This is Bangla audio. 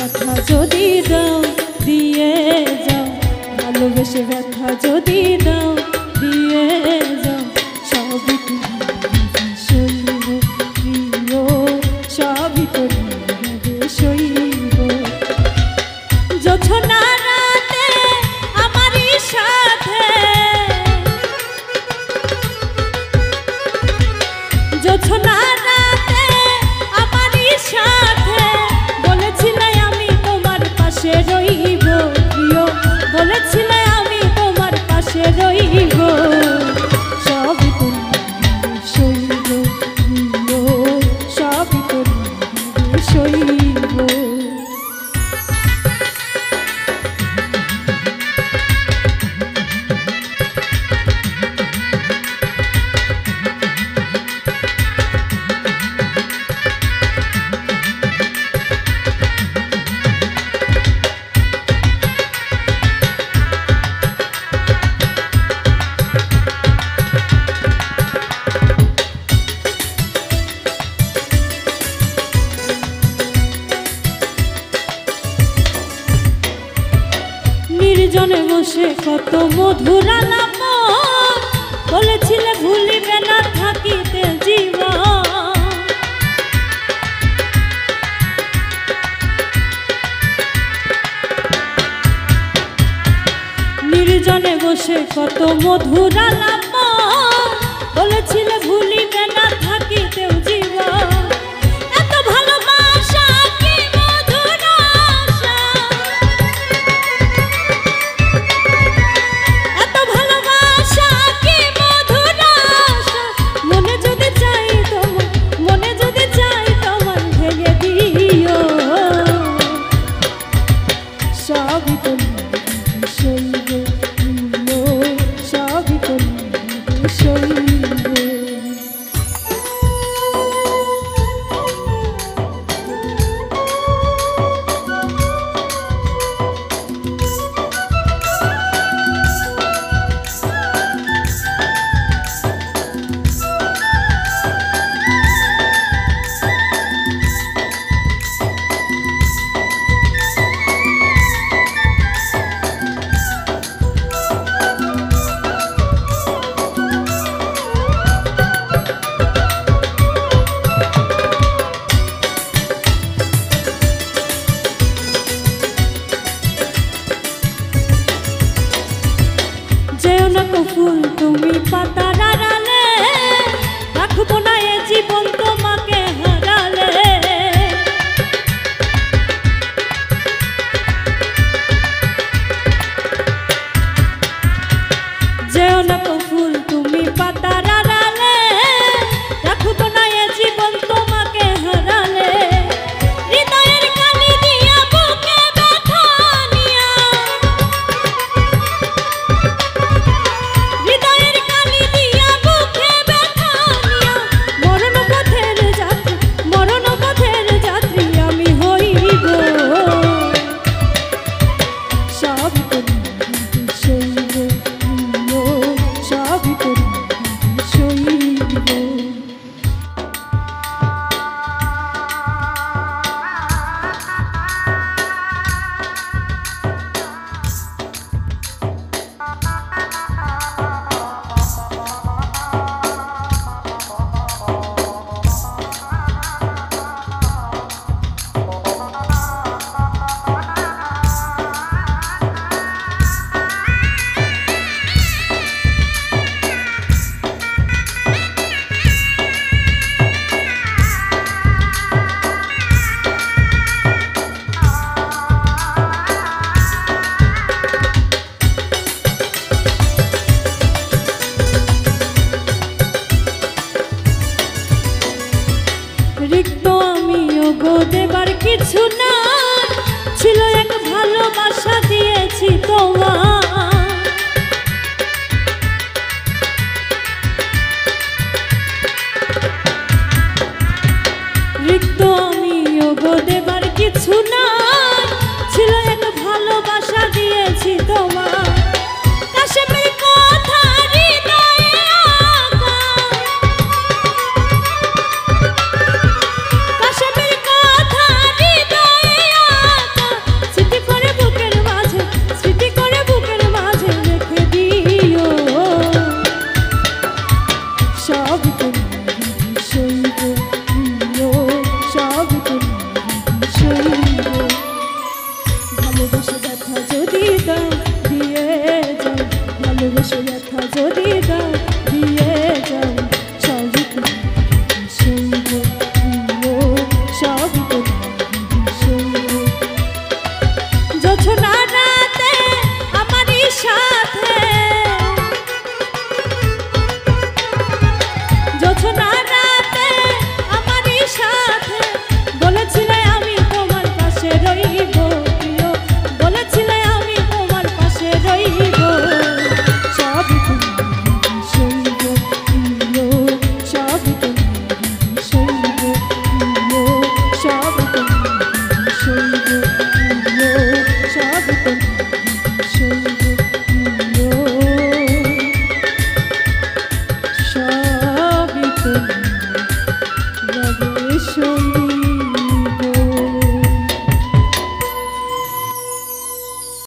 ব্যথা যদি দাও দিয়ে যাও, ভালোবেসে ব্যথা যদি দাও দিয়ে যাও, সবই তোমার সইব প্রিয়, সবই তোমার সইব। জোছনা রাতে আমারই সাথে, জোছনা রাতে আমারই সাথে, বলেছিলে আমি তোমার পাশে রইব প্রিয়, বলেছিলে আমি তোমার পাশে রইব, সবই তোমার সইব প্রিয়, সবই তোমার সইব। নির্জনে বসে কত মধুর আলাপ, বলেছিলে ভুলিবে না থাকিতে জীবন, নির্জনে বসে কত মধুর আলাপ, বলেছিলে ভুলিবে না থাকিতে জীবন। এত ভালোবাসা কি মধুর আশা, এত ভালোবাসা কি মধুর আশা, মনে যদি চাই তোমার, মনে যদি চাই তোমার ভেঙে দিও, সবই তোমার সইব প্রিয়, সবই তোমার সইব। ফুল তুমি পাতার আড়ালে, রাখবো না এ জীবন তোমাকে হারালে, যেও না ফুল তুমি পাতার আড়ালে, রাখবো না এ জীবন তোমাকে হারালে, হৃদয়ের কালি দিয়া বুকে ব্যথা নিয়া, হৃদয়ের কালি দিয়া ভালোবেসে ব্যথা যদি দাও দিয়ে যাও, ভালোবেসে ব্যথা যদি